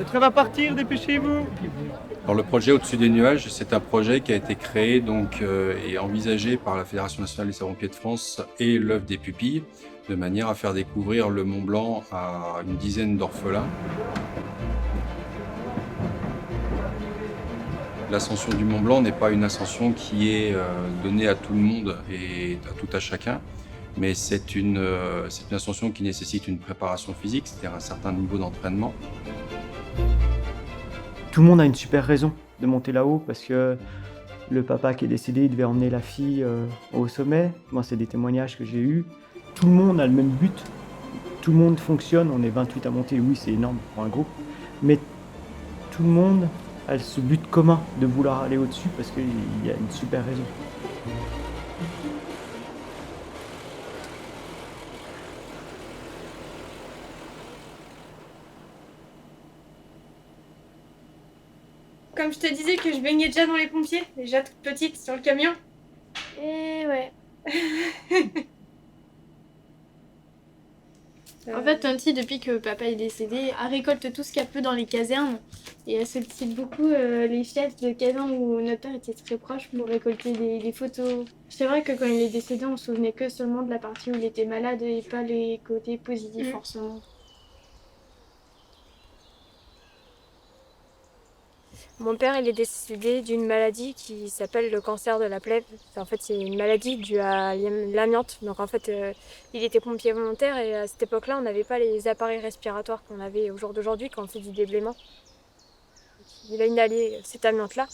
train va partir, dépêchez-vous. Alors, le projet Au-dessus des nuages, c'est un projet qui a été créé et envisagé par la Fédération nationale des sapeurs-pompiers de France et l'œuvre des pupilles, de manière à faire découvrir le Mont Blanc à une dizaine d'orphelins. L'ascension du Mont Blanc n'est pas une ascension qui est donnée à tout le monde et à tout à chacun, mais c'est une ascension qui nécessite une préparation physique, c'est-à-dire un certain niveau d'entraînement. Tout le monde a une super raison de monter là-haut parce que le papa qui est décédé il devait emmener la fille au sommet. Moi, c'est des témoignages que j'ai eus. Tout le monde a le même but. Tout le monde fonctionne. On est 28 à monter. Oui, c'est énorme pour un groupe. Mais tout le monde a ce but commun de vouloir aller au-dessus parce qu'il y a une super raison. Comme je te disais que je baignais déjà dans les pompiers, déjà toute petite sur le camion. Et ouais. En fait, Tanti, depuis que papa est décédé, elle récolte tout ce qu'il y a peu dans les casernes. Et elle sollicite beaucoup les chefs de caserne où notre père était très proche pour récolter des photos. C'est vrai que quand il est décédé, on se souvenait que seulement de la partie où il était malade et pas les côtés positifs forcément. Mon père, il est décédé d'une maladie qui s'appelle le cancer de la plèvre. En fait, c'est une maladie due à l'amiante. Donc en fait, il était pompier volontaire et à cette époque-là, on n'avait pas les appareils respiratoires qu'on avait au jour d'aujourd'hui quand on fait du déblaiement. Il a inhalé cette amiante-là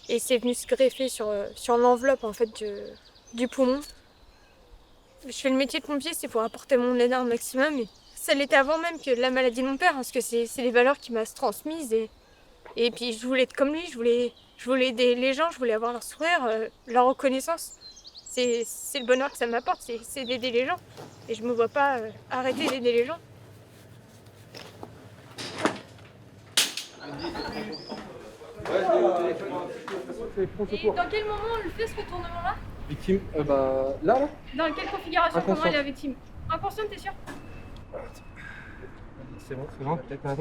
et c'est venu se greffer sur l'enveloppe en fait du poumon. Je fais le métier de pompier, c'est pour apporter mon aide un maximum. Et ça l'était avant même que la maladie de mon père, parce que c'est les valeurs qu'il m'a transmises. Et puis je voulais être comme lui, je voulais aider les gens, je voulais avoir leur sourire, leur reconnaissance. C'est le bonheur que ça m'apporte, c'est d'aider les gens. Et je me vois pas arrêter d'aider les gens. Et dans quel moment on le fait ce retournement-là? Victime, là. Dans quelle configuration? Comment Inconscient. elle est la victime? Inconsciente, t'es sûr? C'est bon, peut-être un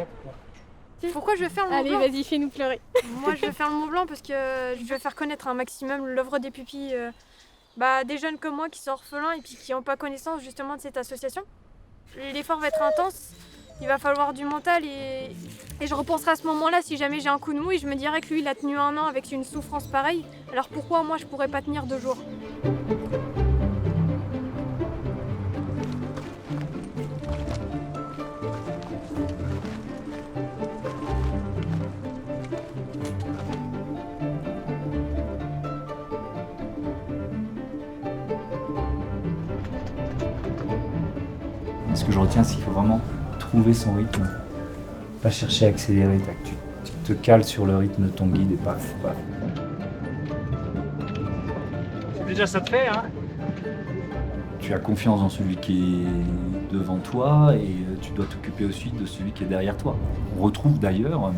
Pourquoi je veux faire le Mont Allez, Blanc? vas-y, fais-nous pleurer. Moi, je veux faire le Mont Blanc parce que je veux faire connaître un maximum l'œuvre des pupilles. Des jeunes comme moi qui sont orphelins et puis qui n'ont pas connaissance justement de cette association. L'effort va être intense, il va falloir du mental et je repenserai à ce moment-là si jamais j'ai un coup de mou et je me dirais que lui il a tenu 1 an avec une souffrance pareille, alors pourquoi moi je pourrais pas tenir 2 jours? Ce que je retiens, c'est qu'il faut vraiment trouver son rythme, pas chercher à accélérer. Tu te cales sur le rythme de ton guide et paf. Déjà, ça te fait, hein? Tu as confiance en celui qui est devant toi et tu dois t'occuper aussi de celui qui est derrière toi. On retrouve d'ailleurs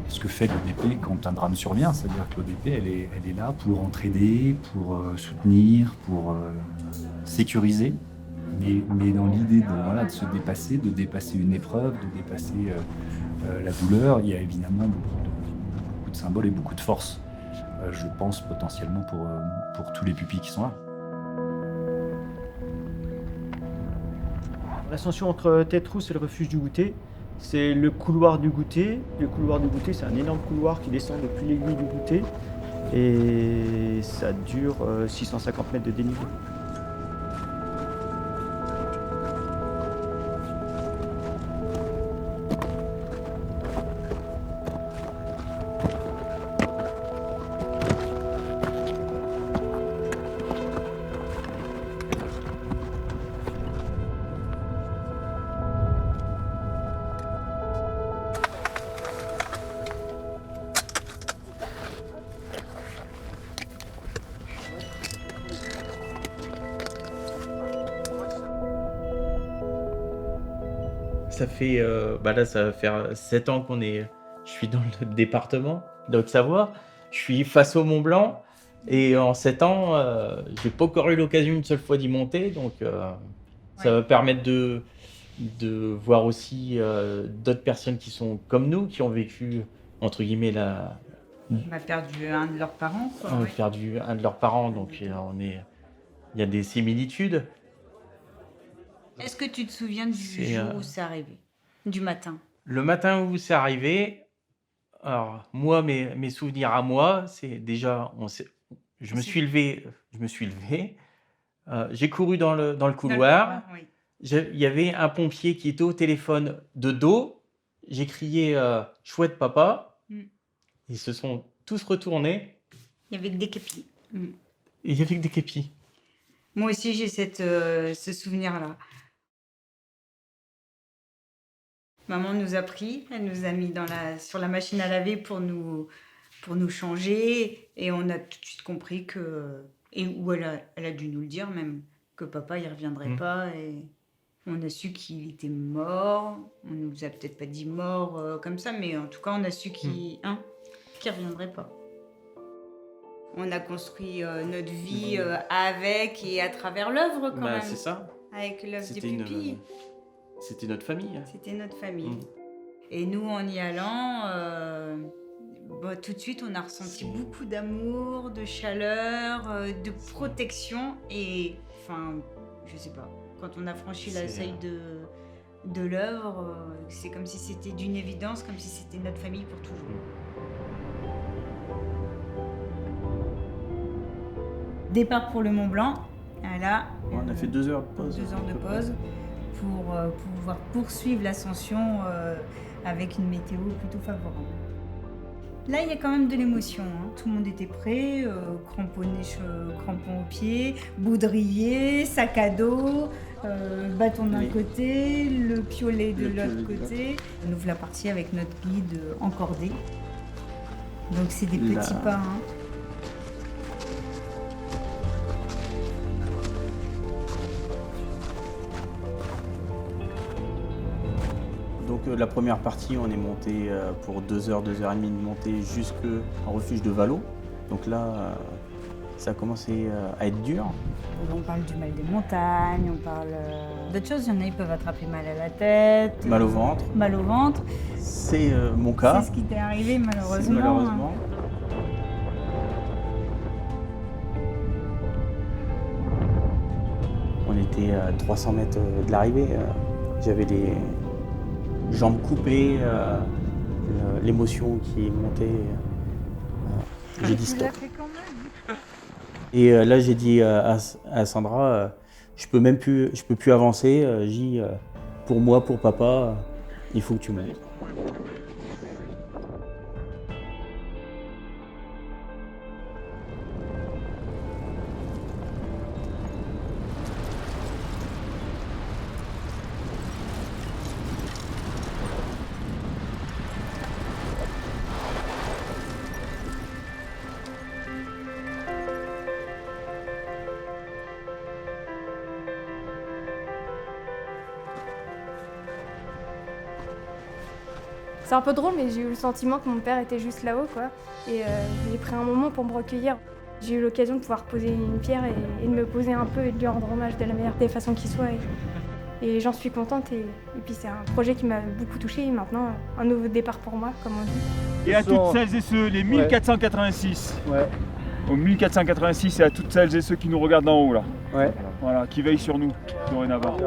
ce que fait l'ODP quand un drame survient, c'est-à-dire que l'ODP, elle est là pour entraider, pour soutenir, pour sécuriser. Mais dans l'idée de se dépasser, de dépasser une épreuve, de dépasser la douleur, il y a évidemment beaucoup de symboles et beaucoup de force. Je pense potentiellement pour tous les pupilles qui sont là. L'ascension entre Tête-Rousse et le refuge du goûter, c'est le couloir du goûter. Le couloir du goûter, c'est un énorme couloir qui descend depuis l'aiguille du goûter et ça dure 650 mètres de dénivelé. Ça fait, là, ça va faire 7 ans je suis dans le département de Haute-Savoie. Je suis face au Mont Blanc et en 7 ans, j'ai pas encore eu l'occasion une seule fois d'y monter. Donc, ça va permettre de voir aussi d'autres personnes qui sont comme nous, qui ont vécu, entre guillemets, On a perdu un de leurs parents. Quoi, on a ouais. perdu un de leurs parents, donc il y a des similitudes. Est-ce que tu te souviens du jour où c'est arrivé? Du matin? Le matin où c'est arrivé, alors moi, mes souvenirs à moi, c'est déjà, je me suis levé, j'ai couru dans le couloir. Oui. Il y avait un pompier qui était au téléphone de dos. J'ai crié chouette papa. Ils se sont tous retournés. Il y avait que des képis. Et il y avait que des képis. Moi aussi, j'ai ce souvenir-là. Maman nous a pris, elle nous a mis sur la machine à laver pour nous changer. Et on a tout de suite compris où elle a dû nous le dire même, que papa, il ne reviendrait pas. Et on a su qu'il était mort. On ne nous a peut-être pas dit mort comme ça, mais en tout cas, on a su qu'il ne reviendrait pas. On a construit notre vie avec et à travers l'œuvre quand même. C'est ça. Avec l'œuvre des pupilles. C'était notre famille. C'était notre famille. Et nous, en y allant, tout de suite, on a ressenti beaucoup d'amour, de chaleur, de protection. Et, enfin, je sais pas, quand on a franchi la seuil de l'œuvre, c'est comme si c'était d'une évidence, comme si c'était notre famille pour toujours. Départ pour le Mont Blanc. Là, On a fait 2 heures de pause. 2 heures de pause pour pouvoir poursuivre l'ascension avec une météo plutôt favorable. Là, il y a quand même de l'émotion. Tout le monde était prêt, crampons aux pieds, baudrier, sac à dos, bâton d'un côté, le piolet de l'autre côté. On ouvre la partie avec notre guide encordé. Donc c'est des petits pas. Donc la première partie, on est monté pour 2 heures, 2 heures et demie de montée jusqu'en refuge de Vallot. Donc là, ça a commencé à être dur. On parle du mal des montagnes, on parle d'autres choses. Il y en a, ils peuvent attraper mal à la tête. Mal au ventre. Mal au ventre. C'est mon cas. C'est ce qui t'est arrivé malheureusement. Malheureusement. On était à 300 mètres de l'arrivée. J'avais les jambes coupées, l'émotion qui est montée. J'ai dit stop. Et là, j'ai dit à Sandra, je peux plus avancer. J'ai dit, pour moi, pour papa, il faut que tu montes. C'est un peu drôle, mais j'ai eu le sentiment que mon père était juste là-haut, quoi. Et j'ai pris un moment pour me recueillir. J'ai eu l'occasion de pouvoir poser une pierre et de me poser un peu et de lui rendre hommage de la meilleure des façons qui soit. Et j'en suis contente. Et puis c'est un projet qui m'a beaucoup touchée. Et maintenant, un nouveau départ pour moi, comme on dit. Et à toutes celles et ceux, les 1486. Ouais. Aux 1486 et à toutes celles et ceux qui nous regardent d'en haut là. Ouais. Voilà, qui veillent sur nous dorénavant. Ouais.